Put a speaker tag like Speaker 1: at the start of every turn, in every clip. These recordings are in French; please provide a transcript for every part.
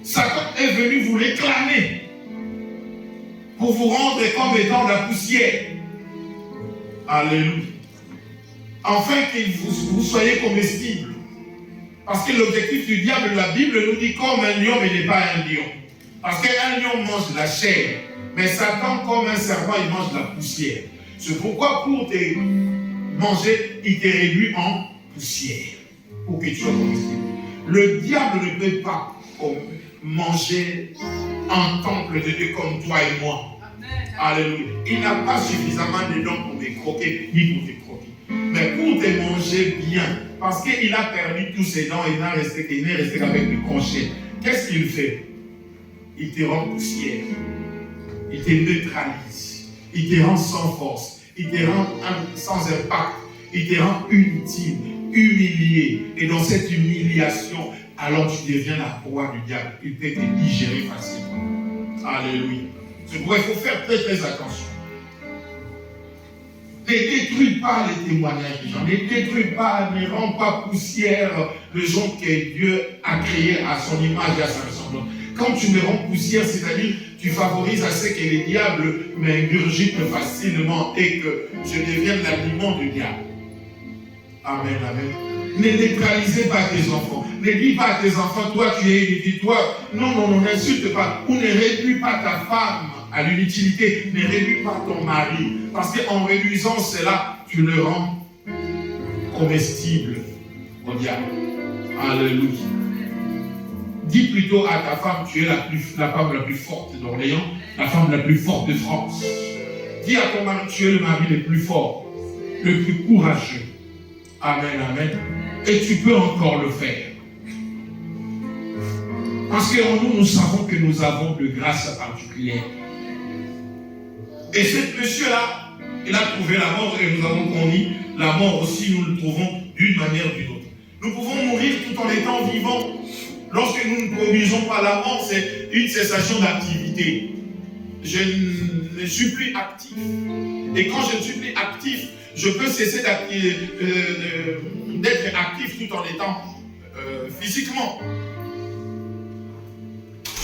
Speaker 1: Satan est venu vous réclamer pour vous rendre comme étant de la poussière. Alléluia. Afin que vous soyez comestibles. Parce que l'objectif du diable, la Bible nous dit comme un lion, mais il n'est pas un lion. Parce qu'un lion mange de la chair, mais Satan, comme un serpent, il mange de la poussière. C'est pourquoi pour te manger, il te réduit en poussière. Pour que tu sois comestible. Le diable ne peut pas manger un temple de Dieu comme toi et moi. Alléluia. Il n'a pas suffisamment de dents pour te croquer, ni pour te croquer. Mais pour te manger bien, parce qu'il a perdu tous ses dents, il n'est resté qu'avec du crochet. Qu'est-ce qu'il fait? Il te rend poussière. Il te neutralise. Il te rend sans force. Il te rend sans impact. Il te rend inutile, humilié. Et dans cette humiliation, alors tu deviens la proie du diable. Il peut te digérer facilement. Alléluia. C'est pourquoi il faut faire très très attention. Ne détruis pas les témoignages des gens. Ne détruis pas, ne rends pas poussière les gens que Dieu a créés à son image et à sa ressemblance. Quand tu me rends poussière, c'est-à-dire tu favorises à ce que les diables m'ingurgitent facilement et que je devienne l'aliment du diable. Amen, amen. Ne neutralisez pas tes enfants. Ne dis pas à tes enfants, toi tu es inutile, toi. Non, n'insulte pas. Ou ne réduis pas ta femme à l'inutilité. Ne réduis pas ton mari. Parce qu'en réduisant cela, tu le rends comestible au diable. Alléluia. Dis plutôt à ta femme, tu es la femme la plus forte d'Orléans, la femme la plus forte de France. Dis à ton mari, tu es le mari le plus fort, le plus courageux. Amen, amen. Et tu peux encore le faire. Parce qu'en nous, nous savons que nous avons de grâce particulière. Et ce monsieur-là, il a trouvé la mort et nous avons connu la mort aussi, nous le trouvons d'une manière ou d'une autre. Nous pouvons mourir tout en étant vivants. Lorsque nous ne produisons pas la mort, c'est une cessation d'activité. Je ne suis plus actif. Et quand je ne suis plus actif, je peux cesser d'être actif tout en étant physiquement.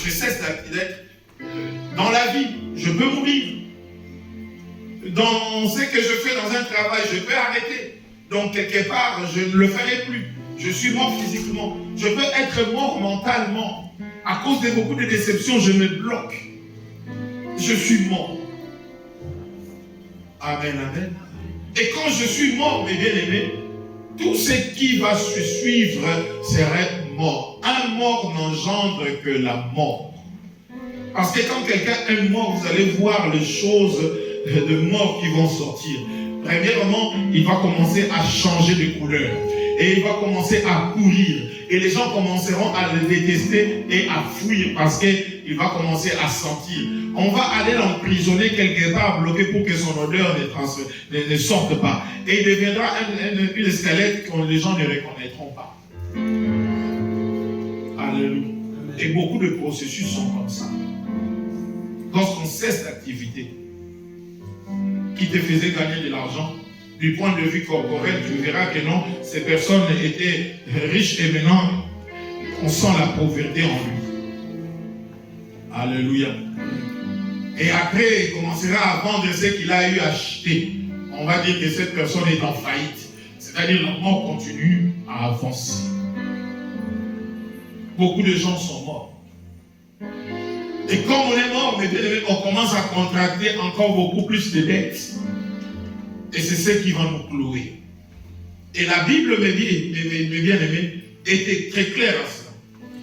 Speaker 1: Je cesse d'être dans la vie. Je peux mourir. Dans ce que je fais dans un travail, je peux arrêter. Donc quelque part, je ne le ferai plus. Je suis mort physiquement. Je peux être mort mentalement. À cause de beaucoup de déceptions, je me bloque. Je suis mort. Amen, amen. Et quand je suis mort, mes bien-aimés, tout ce qui va se suivre serait mort. Un mort n'engendre que la mort. Parce que quand quelqu'un est mort, vous allez voir les choses de mort qui vont sortir. Premièrement, il va commencer à changer de couleur. Et il va commencer à courir. Et les gens commenceront à le détester et à fuir parce qu'il va commencer à sentir. On va aller l'emprisonner quelque part, bloqué pour que son odeur ne sorte pas. Et il deviendra une squelette que les gens ne reconnaîtront pas. Alléluia. Et beaucoup de processus sont comme ça. Lorsqu'on cesse l'activité qui te faisait gagner de l'argent, du point de vue corporel, tu verras que non, ces personnes étaient riches et maintenant, on sent la pauvreté en lui. Alléluia. Et après, il commencera à vendre ce qu'il a eu acheté. On va dire que cette personne est en faillite. C'est-à-dire que la mort continue à avancer. Beaucoup de gens sont morts. Et comme on est mort, on commence à contracter encore beaucoup plus de dettes. Et c'est ce qui va nous clouer. Et la Bible, mes bien-aimés, était très claire à cela.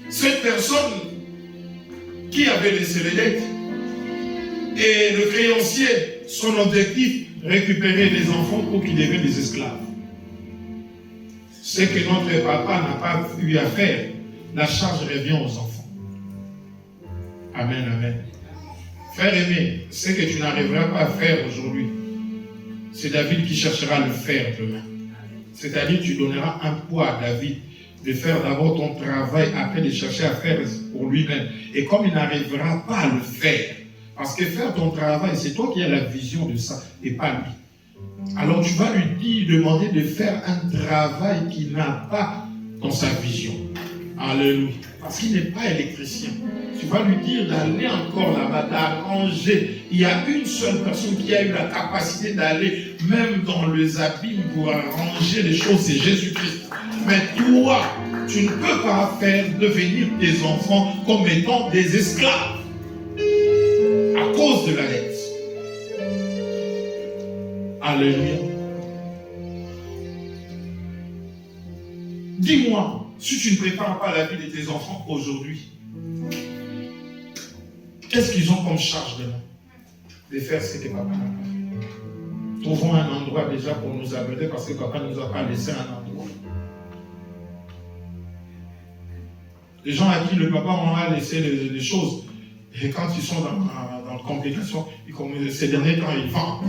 Speaker 1: Cette personne qui avait laissé les dettes, et le créancier, son objectif, récupérer les enfants pour qu'ils deviennent des esclaves. Ce que notre papa n'a pas eu à faire, la charge revient aux enfants. Amen, amen. Frère aimé, ce que tu n'arriveras pas à faire aujourd'hui, c'est David qui cherchera à le faire demain. C'est-à-dire tu donneras un poids à David de faire d'abord ton travail, après de chercher à faire pour lui-même. Et comme il n'arrivera pas à le faire, parce que faire ton travail, c'est toi qui as la vision de ça, et pas lui. Alors tu vas lui demander de faire un travail qu'il n'a pas dans sa vision. Alléluia. parce qu'il n'est pas électricien. Tu vas lui dire d'aller encore là-bas, d'arranger. Il y a une seule personne qui a eu la capacité d'aller même dans les abîmes pour arranger les choses, c'est Jésus-Christ. Mais toi, tu ne peux pas faire devenir tes enfants comme étant des esclaves à cause de la dette. Alléluia. Dis-moi, si tu ne prépares pas la vie de tes enfants aujourd'hui, qu'est-ce qu'ils ont comme charge demain? De faire ce que papa n'a pas fait. Trouvons un endroit déjà pour nous amener parce que papa ne nous a pas laissé un endroit. Les gens à qui le papa a laissé les choses, et quand ils sont dans la complication, ces derniers temps, ils vendent.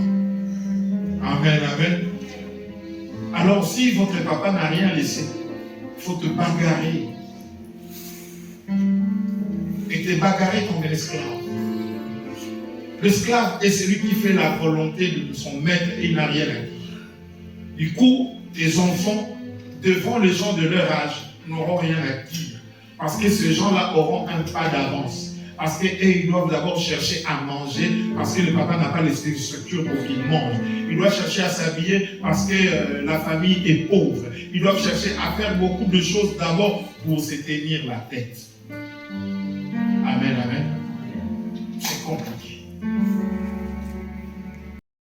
Speaker 1: Amen, amen. Alors si votre papa n'a rien laissé, il faut te bagarrer. Et te bagarrer comme un esclave. L'esclave est celui qui fait la volonté de son maître et il n'a rien à dire. Du coup, tes enfants, devant les gens de leur âge, n'auront rien à dire. Parce que ces gens-là auront un pas d'avance. Parce qu'ils doivent d'abord chercher à manger, parce que le papa n'a pas les structures pour qu'il mange. Ils doivent chercher à s'habiller parce que la famille est pauvre. Ils doivent chercher à faire beaucoup de choses d'abord pour se tenir la tête.